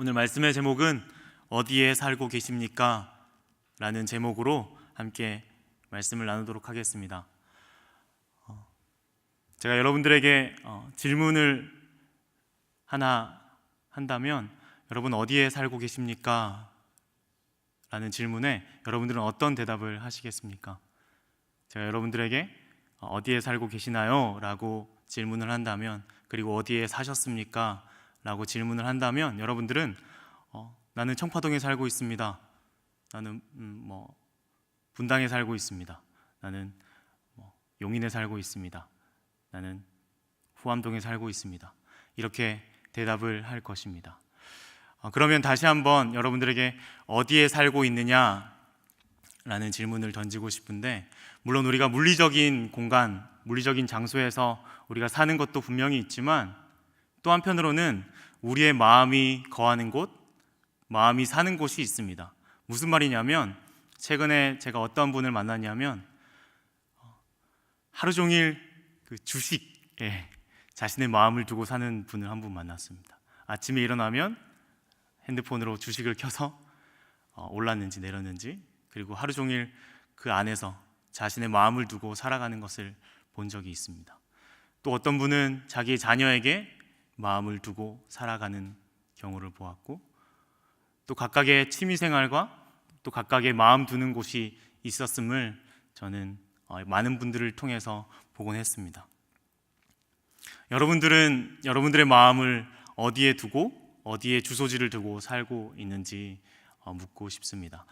오늘 말씀의 제목은 어디에 살고 계십니까? 라는 제목으로 함께 말씀을 나누도록 하겠습니다. 제가 여러분들에게 질문을 하나 한다면 여러분 어디에 살고 계십니까? 라는 질문에 여러분들은 어떤 대답을 하시겠습니까? 제가 여러분들에게 어디에 살고 계시나요? 라고 질문을 한다면, 그리고 어디에 사셨습니까? 라고 질문을 한다면 여러분들은 나는 청파동에 살고 있습니다. 나는 분당에 살고 있습니다. 나는 용인에 살고 있습니다. 나는 후암동에 살고 있습니다. 이렇게 대답을 할 것입니다. 그러면 다시 한번 여러분들에게 어디에 살고 있느냐 라는 질문을 던지고 싶은데, 물론 우리가 물리적인 공간, 물리적인 장소에서 우리가 사는 것도 분명히 있지만, 또 한편으로는 우리의 마음이 거하는 곳, 마음이 사는 곳이 있습니다. 무슨 말이냐면, 최근에 제가 어떤 분을 만났냐면 하루 종일 그 주식에 자신의 마음을 두고 사는 분을 한 분 만났습니다. 아침에 일어나면 핸드폰으로 주식을 켜서 올랐는지 내렸는지, 그리고 하루 종일 그 안에서 자신의 마음을 두고 살아가는 것을 본 적이 있습니다. 또 어떤 분은 자기의 자녀에게 마음을 두고 살아가는 경우를 보았고, 또 각각의 취미생활과 또 각각의 마음 두는 곳이 있었음을 저는 많은 분들을 통해서 보곤 했습니다. 여러분들은 여러분들의 마음을 어디에 두고 어디에 주소지를 두고 살고 있는지 묻고 싶습니다.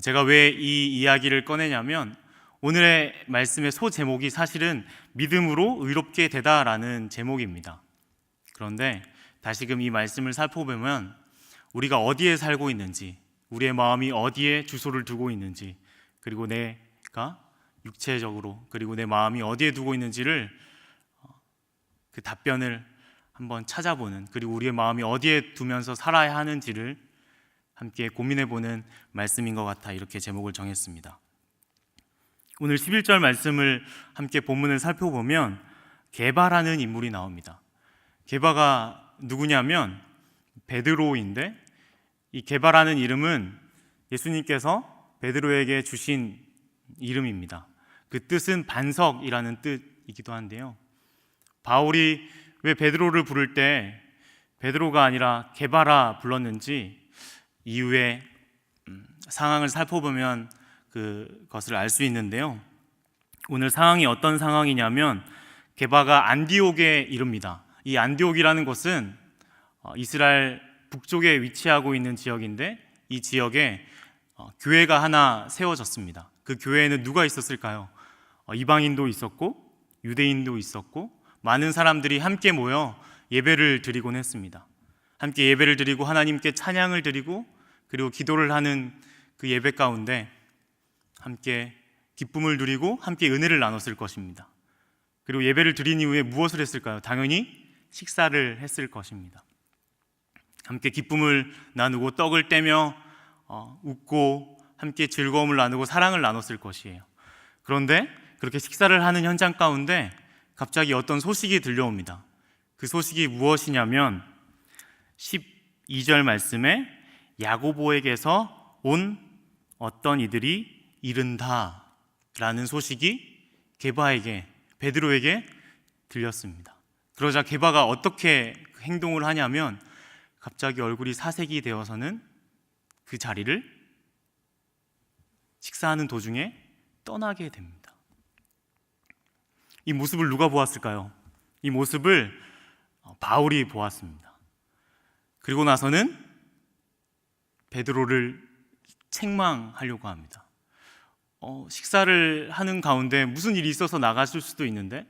제가 왜 이 이야기를 꺼내냐면, 오늘의 말씀의 소제목이 사실은 믿음으로 의롭게 되다라는 제목입니다. 그런데 다시금 이 말씀을 살펴보면 우리가 어디에 살고 있는지, 우리의 마음이 어디에 주소를 두고 있는지, 그리고 내가 육체적으로, 그리고 내 마음이 어디에 두고 있는지를 그 답변을 한번 찾아보는, 그리고 우리의 마음이 어디에 두면서 살아야 하는지를 함께 고민해보는 말씀인 것 같아 이렇게 제목을 정했습니다. 오늘 11절 말씀을 함께 본문을 살펴보면 게바라는 인물이 나옵니다. 게바가 누구냐면 베드로인데, 이 게바라는 이름은 예수님께서 베드로에게 주신 이름입니다. 그 뜻은 반석이라는 뜻이기도 한데요, 바울이 왜 베드로를 부를 때 베드로가 아니라 게바라 불렀는지 이후에 상황을 살펴보면 그것을 알 수 있는데요, 오늘 상황이 어떤 상황이냐면 게바가 안디옥의 이름입니다. 이 안디옥이라는 곳은 이스라엘 북쪽에 위치하고 있는 지역인데, 이 지역에 교회가 하나 세워졌습니다. 그 교회에는 누가 있었을까요? 이방인도 있었고 유대인도 있었고 많은 사람들이 함께 모여 예배를 드리곤 했습니다. 함께 예배를 드리고 하나님께 찬양을 드리고 그리고 기도를 하는 그 예배 가운데 함께 기쁨을 누리고 함께 은혜를 나눴을 것입니다. 그리고 예배를 드린 이후에 무엇을 했을까요? 당연히 식사를 했을 것입니다. 함께 기쁨을 나누고 떡을 떼며 웃고 함께 즐거움을 나누고 사랑을 나눴을 것이에요. 그런데 그렇게 식사를 하는 현장 가운데 갑자기 어떤 소식이 들려옵니다. 그 소식이 무엇이냐면 12절 말씀에 야고보에게서 온 어떤 이들이 이른다 라는 소식이 게바에게, 베드로에게 들렸습니다. 그러자 게바가 어떻게 행동을 하냐면 갑자기 얼굴이 사색이 되어서는 그 자리를 식사하는 도중에 떠나게 됩니다. 이 모습을 누가 보았을까요? 이 모습을 바울이 보았습니다. 그리고 나서는 베드로를 책망하려고 합니다. 식사를 하는 가운데 무슨 일이 있어서 나갔을 수도 있는데,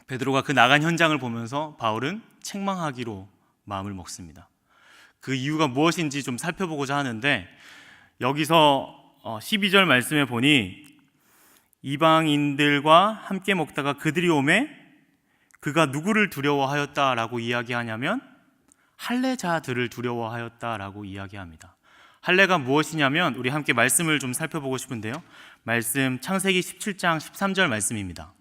베드로가 그 나간 현장을 보면서 바울은 책망하기로 마음을 먹습니다. 그 이유가 무엇인지 좀 살펴보고자 하는데, 여기서 12절 말씀에 보니 이방인들과 함께 먹다가 그들이 오매 그가 누구를 두려워하였다라고 이야기하냐면 할례자들을 두려워하였다라고 이야기합니다. 할례가 무엇이냐면, 우리 함께 말씀을 좀 살펴보고 싶은데요, 말씀 창세기 17장 13절 말씀입니다.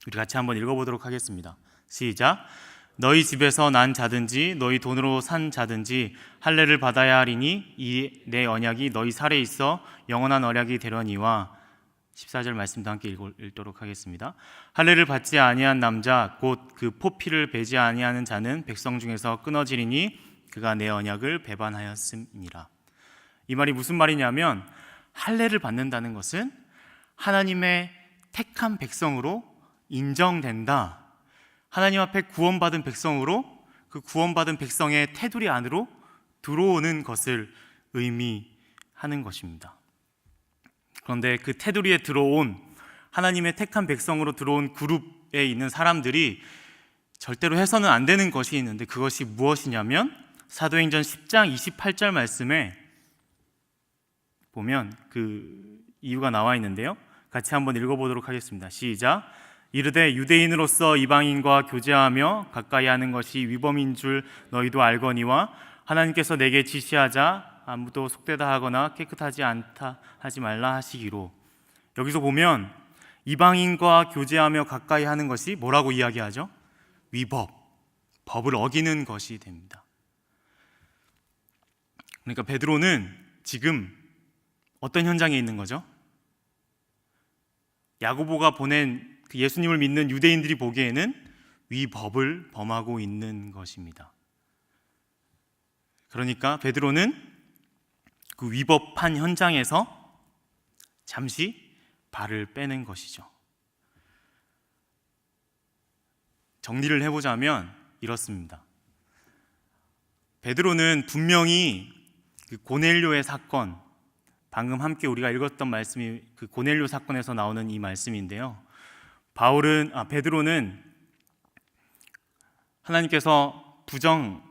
우리 같이 한번 읽어보도록 하겠습니다. 시작. 너희 집에서 난 자든지 너희 돈으로 산 자든지 할례를 받아야 하리니 이 내 언약이 너희 살에 있어 영원한 언약이 되려니와. 14절 말씀도 함께 읽도록 하겠습니다. 할례를 받지 아니한 남자 곧 그 포피를 베지 아니하는 자는 백성 중에서 끊어지리니 그가 내 언약을 배반하였음이니라. 이 말이 무슨 말이냐면, 할례를 받는다는 것은 하나님의 택한 백성으로 인정된다. 하나님 앞에 구원받은 백성으로 그 구원받은 백성의 테두리 안으로 들어오는 것을 의미하는 것입니다. 그런데 그 테두리에 들어온, 하나님의 택한 백성으로 들어온 그룹에 있는 사람들이 절대로 해서는 안 되는 것이 있는데, 그것이 무엇이냐면 사도행전 10장 28절 말씀에 보면 그 이유가 나와 있는데요, 같이 한번 읽어보도록 하겠습니다. 시작. 이르되 유대인으로서 이방인과 교제하며 가까이 하는 것이 위법인 줄 너희도 알거니와 하나님께서 내게 지시하자 아무도 속되다 하거나 깨끗하지 않다 하지 말라 하시기로. 여기서 보면 이방인과 교제하며 가까이 하는 것이 뭐라고 이야기하죠? 위법, 법을 어기는 것이 됩니다. 그러니까 베드로는 지금 어떤 현장에 있는 거죠? 야고보가 보낸 그 예수님을 믿는 유대인들이 보기에는 위법을 범하고 있는 것입니다. 그러니까 베드로는 그 위법한 현장에서 잠시 발을 빼는 것이죠. 정리를 해보자면 이렇습니다. 베드로는 분명히 그 고넬료의 사건, 방금 함께 우리가 읽었던 말씀이 그 고넬료 사건에서 나오는 이 말씀인데요, 베드로는 하나님께서 부정할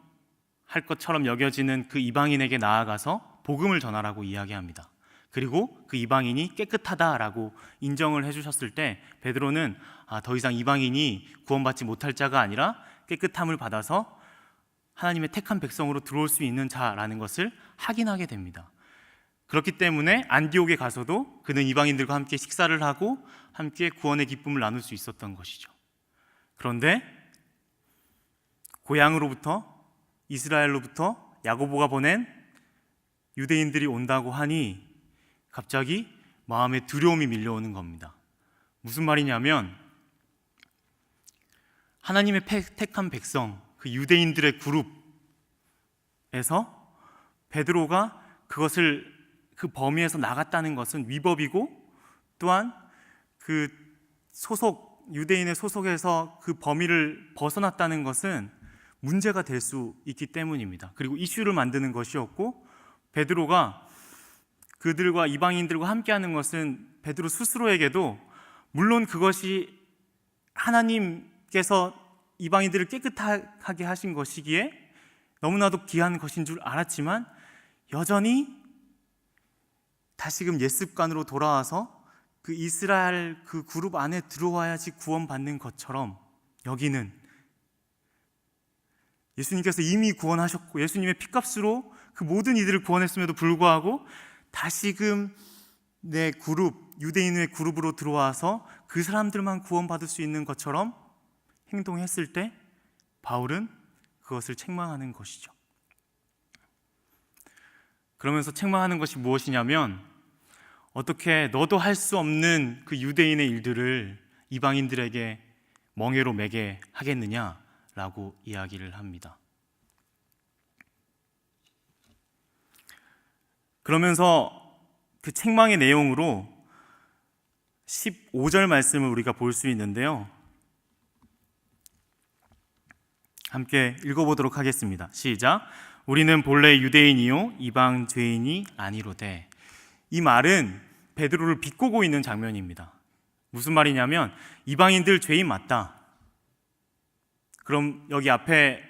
것처럼 여겨지는 그 이방인에게 나아가서 복음을 전하라고 이야기합니다. 그리고 그 이방인이 깨끗하다라고 인정을 해주셨을 때 베드로는 더 이상 이방인이 구원받지 못할 자가 아니라 깨끗함을 받아서 하나님의 택한 백성으로 들어올 수 있는 자라는 것을 확인하게 됩니다. 그렇기 때문에 안디옥에 가서도 그는 이방인들과 함께 식사를 하고 함께 구원의 기쁨을 나눌 수 있었던 것이죠. 그런데 고향으로부터, 이스라엘로부터 야고보가 보낸 유대인들이 온다고 하니 갑자기 마음에 두려움이 밀려오는 겁니다. 무슨 말이냐면, 하나님의 택한 백성, 그 유대인들의 그룹에서 베드로가 그 범위에서 나갔다는 것은 위법이고, 또한 그 유대인의 소속에서 그 범위를 벗어났다는 것은 문제가 될 수 있기 때문입니다. 그리고 이슈를 만드는 것이었고, 베드로가 그들과 이방인들과 함께하는 것은 베드로 스스로에게도, 물론 그것이 하나님께서 이방인들을 깨끗하게 하신 것이기에 너무나도 귀한 것인 줄 알았지만, 여전히 다시금 옛 습관으로 돌아와서 그 이스라엘 그 그룹 안에 들어와야지 구원받는 것처럼 여기는, 예수님께서 이미 구원하셨고 예수님의 피값으로 그 모든 이들을 구원했음에도 불구하고 다시금 내 그룹, 유대인의 그룹으로 들어와서 그 사람들만 구원받을 수 있는 것처럼 행동했을 때 바울은 그것을 책망하는 것이죠. 그러면서 책망하는 것이 무엇이냐면, 어떻게 너도 할 수 없는 그 유대인의 일들을 이방인들에게 멍에로 매게 하겠느냐라고 이야기를 합니다. 그러면서 그 책망의 내용으로 15절 말씀을 우리가 볼 수 있는데요, 함께 읽어보도록 하겠습니다. 시작. 우리는 본래 유대인이요 이방 죄인이 아니로되. 이 말은 베드로를 비꼬고 있는 장면입니다. 무슨 말이냐면, 이방인들 죄인 맞다. 그럼 여기 앞에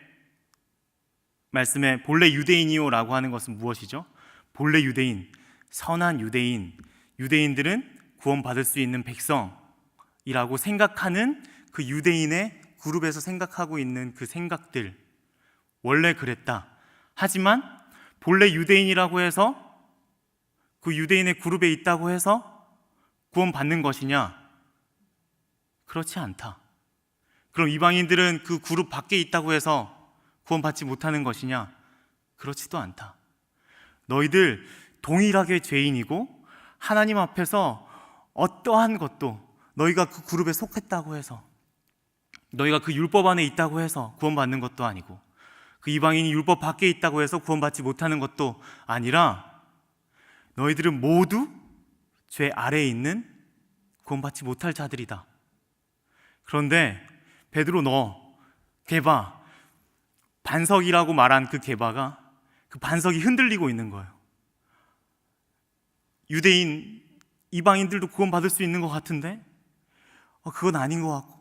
말씀에 본래 유대인이요 라고 하는 것은 무엇이죠? 본래 유대인, 선한 유대인, 유대인들은 구원받을 수 있는 백성이라고 생각하는 그 유대인의 그룹에서 생각하고 있는 그 생각들, 원래 그랬다. 하지만 본래 유대인이라고 해서, 그 유대인의 그룹에 있다고 해서 구원받는 것이냐? 그렇지 않다. 그럼 이방인들은 그 그룹 밖에 있다고 해서 구원받지 못하는 것이냐? 그렇지도 않다. 너희들 동일하게 죄인이고 하나님 앞에서 어떠한 것도 너희가 그 그룹에 속했다고 해서, 너희가 그 율법 안에 있다고 해서 구원받는 것도 아니고, 그 이방인이 율법 밖에 있다고 해서 구원받지 못하는 것도 아니라, 너희들은 모두 죄 아래에 있는 구원받지 못할 자들이다. 그런데 베드로, 너 게바, 반석이라고 말한 그 게바가, 그 반석이 흔들리고 있는 거예요. 유대인, 이방인들도 구원받을 수 있는 것 같은데 그건 아닌 것 같고,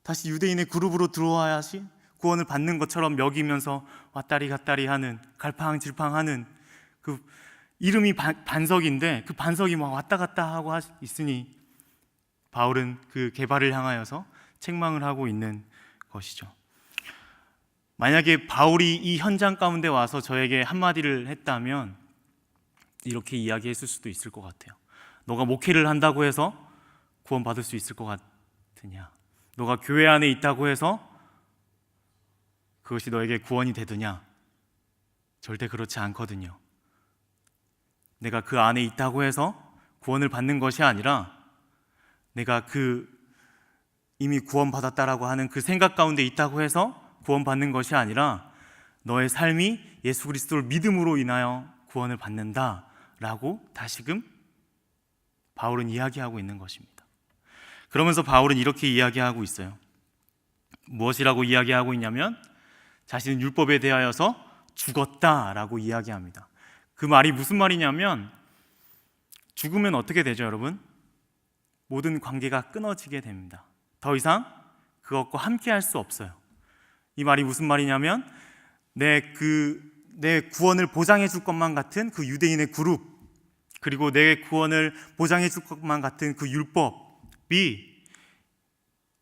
다시 유대인의 그룹으로 들어와야지 구원을 받는 것처럼 여기면서 왔다리 갔다리 하는, 갈팡질팡하는, 그 이름이 반석인데 그 반석이 막 왔다 갔다 하고 있으니 바울은 그 게바를 향하여서 책망을 하고 있는 것이죠. 만약에 바울이 이 현장 가운데 와서 저에게 한마디를 했다면 이렇게 이야기했을 수도 있을 것 같아요. 너가 목회를 한다고 해서 구원받을 수 있을 것 같으냐? 너가 교회 안에 있다고 해서 그것이 너에게 구원이 되느냐? 절대 그렇지 않거든요. 내가 그 안에 있다고 해서 구원을 받는 것이 아니라, 내가 이미 구원받았다라고 하는 그 생각 가운데 있다고 해서 구원받는 것이 아니라, 너의 삶이 예수 그리스도를 믿음으로 인하여 구원을 받는다라고 다시금 바울은 이야기하고 있는 것입니다. 그러면서 바울은 이렇게 이야기하고 있어요. 무엇이라고 이야기하고 있냐면, 자신은 율법에 대하여서 죽었다라고 이야기합니다. 그 말이 무슨 말이냐면, 죽으면 어떻게 되죠, 여러분? 모든 관계가 끊어지게 됩니다. 더 이상 그것과 함께 할 수 없어요. 이 말이 무슨 말이냐면, 내 구원을 보장해 줄 것만 같은 그 유대인의 그룹, 그리고 내 구원을 보장해 줄 것만 같은 그 율법이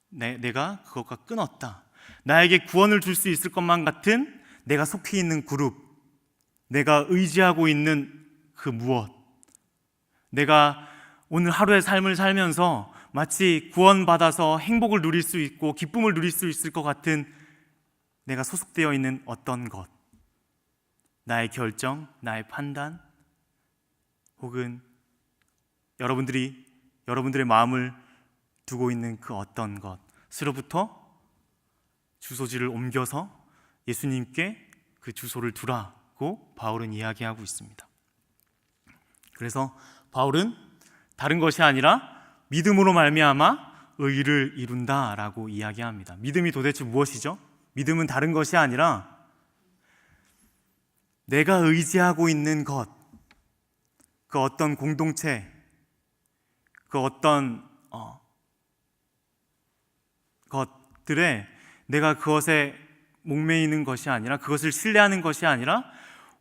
내가 그것과 끊었다. 나에게 구원을 줄 수 있을 것만 같은 내가 속해 있는 그룹, 내가 의지하고 있는 그 무엇, 내가 오늘 하루의 삶을 살면서 마치 구원받아서 행복을 누릴 수 있고 기쁨을 누릴 수 있을 것 같은 내가 소속되어 있는 어떤 것, 나의 결정, 나의 판단, 혹은 여러분들의 마음을 두고 있는 그 어떤 것으로부터 주소지를 옮겨서 예수님께 그 주소를 두라고 바울은 이야기하고 있습니다. 그래서 바울은 다른 것이 아니라 믿음으로 말미암아 의를 이룬다라고 이야기합니다. 믿음이 도대체 무엇이죠? 믿음은 다른 것이 아니라 내가 의지하고 있는 것, 그 어떤 공동체, 그 어떤 것들에 내가 그것에 목매이는 것이 아니라, 그것을 신뢰하는 것이 아니라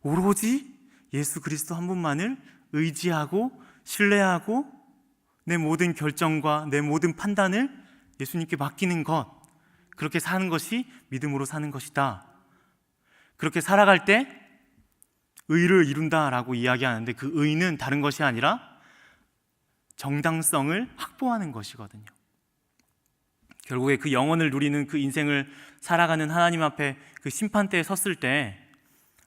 오로지 예수 그리스도 한 분만을 의지하고 신뢰하고 내 모든 결정과 내 모든 판단을 예수님께 맡기는 것, 그렇게 사는 것이 믿음으로 사는 것이다. 그렇게 살아갈 때 의를 이룬다라고 이야기하는데, 그 의는 다른 것이 아니라 정당성을 확보하는 것이거든요. 결국에 그 영원을 누리는 그 인생을 살아가는 하나님 앞에 그 심판대에 섰을 때,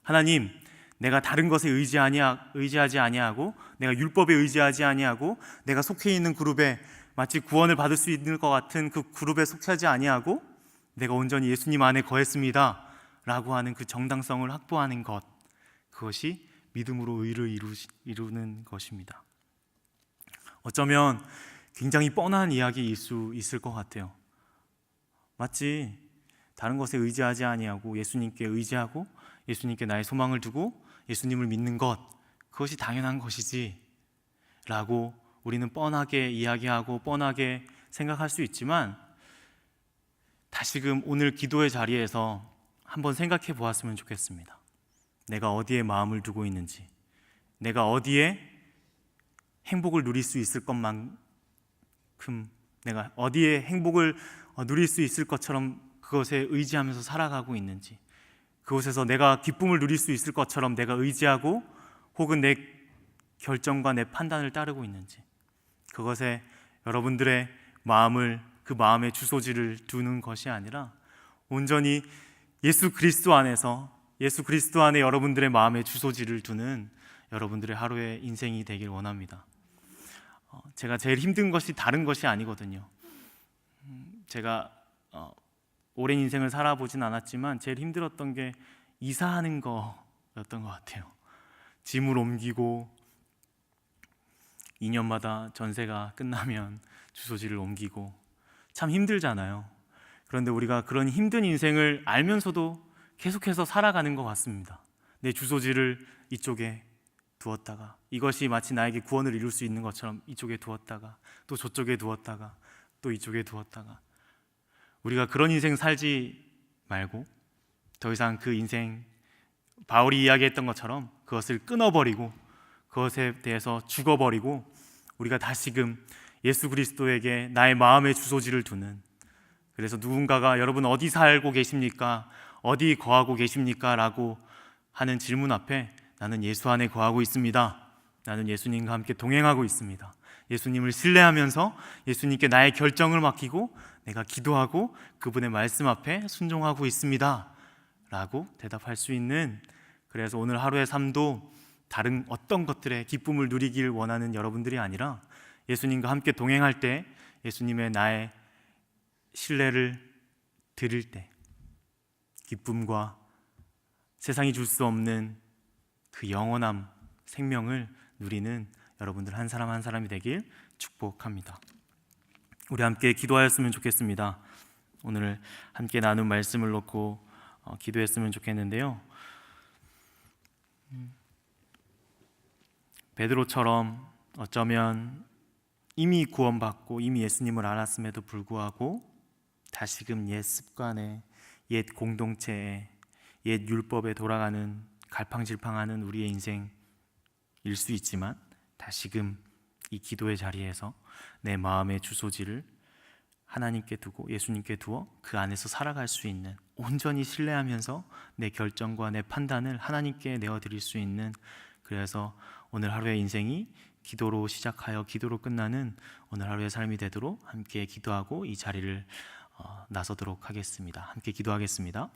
하나님, 내가 다른 것에 의지하지 아니하고, 내가 율법에 의지하지 아니하고, 내가 속해 있는 그룹에 마치 구원을 받을 수 있는 것 같은 그 그룹에 속하지 아니하고, 내가 온전히 예수님 안에 거했습니다 라고 하는 그 정당성을 확보하는 것, 그것이 믿음으로 의를 이루는 것입니다. 어쩌면 굉장히 뻔한 이야기일 수 있을 것 같아요. 마치 다른 것에 의지하지 아니하고 예수님께 의지하고 예수님께 나의 소망을 두고 예수님을 믿는 것, 그것이 당연한 것이지 라고 우리는 뻔하게 이야기하고 뻔하게 생각할 수 있지만, 다시금 오늘 기도의 자리에서 한번 생각해 보았으면 좋겠습니다. 내가 어디에 마음을 두고 있는지, 내가 어디에 행복을 누릴 수 있을 것만큼, 내가 어디에 행복을 누릴 수 있을 것처럼 그것에 의지하면서 살아가고 있는지, 그곳에서 내가 기쁨을 누릴 수 있을 것처럼 내가 의지하고 혹은 내 결정과 내 판단을 따르고 있는지, 그것에 여러분들의 마음을 그 마음의 주소지를 두는 것이 아니라 온전히 예수 그리스도 안에서 예수 그리스도 안에 여러분들의 마음의 주소지를 두는 여러분들의 하루의 인생이 되길 원합니다. 제가 제일 힘든 것이 다른 것이 아니거든요. 제가 오랜 인생을 살아보진 않았지만 제일 힘들었던 게 이사하는 거였던 것 같아요. 짐을 옮기고 2년마다 전세가 끝나면 주소지를 옮기고 참 힘들잖아요. 그런데 우리가 그런 힘든 인생을 알면서도 계속해서 살아가는 것 같습니다. 내 주소지를 이쪽에 두었다가 이것이 마치 나에게 구원을 이룰 수 있는 것처럼 이쪽에 두었다가 또 저쪽에 두었다가 또 이쪽에 두었다가 우리가 그런 인생 살지 말고 더 이상 그 인생 바울이 이야기했던 것처럼 그것을 끊어버리고 그것에 대해서 죽어버리고 우리가 다시금 예수 그리스도에게 나의 마음의 주소지를 두는, 그래서 누군가가 여러분 어디 살고 계십니까? 어디 거하고 계십니까? 라고 하는 질문 앞에 나는 예수 안에 거하고 있습니다. 나는 예수님과 함께 동행하고 있습니다. 예수님을 신뢰하면서 예수님께 나의 결정을 맡기고 내가 기도하고 그분의 말씀 앞에 순종하고 있습니다 라고 대답할 수 있는, 그래서 오늘 하루의 삶도 다른 어떤 것들의 기쁨을 누리길 원하는 여러분들이 아니라 예수님과 함께 동행할 때 예수님의 나의 신뢰를 드릴 때 기쁨과 세상이 줄 수 없는 그 영원함, 생명을 누리는 여러분들 한 사람 한 사람이 되길 축복합니다. 우리 함께 기도하였으면 좋겠습니다. 오늘 함께 나눈 말씀을 놓고 기도했으면 좋겠는데요. 베드로처럼 어쩌면 이미 구원받고 이미 예수님을 알았음에도 불구하고 다시금 옛 습관에, 옛 공동체에, 옛 율법에 돌아가는 갈팡질팡하는 우리의 인생일 수 있지만 다시금 이 기도의 자리에서 내 마음의 주소지를 하나님께 두고 예수님께 두어 그 안에서 살아갈 수 있는, 온전히 신뢰하면서 내 결정과 내 판단을 하나님께 내어드릴 수 있는, 그래서 오늘 하루의 인생이 기도로 시작하여 기도로 끝나는 오늘 하루의 삶이 되도록 함께 기도하고 이 자리를 나서도록 하겠습니다. 함께 기도하겠습니다.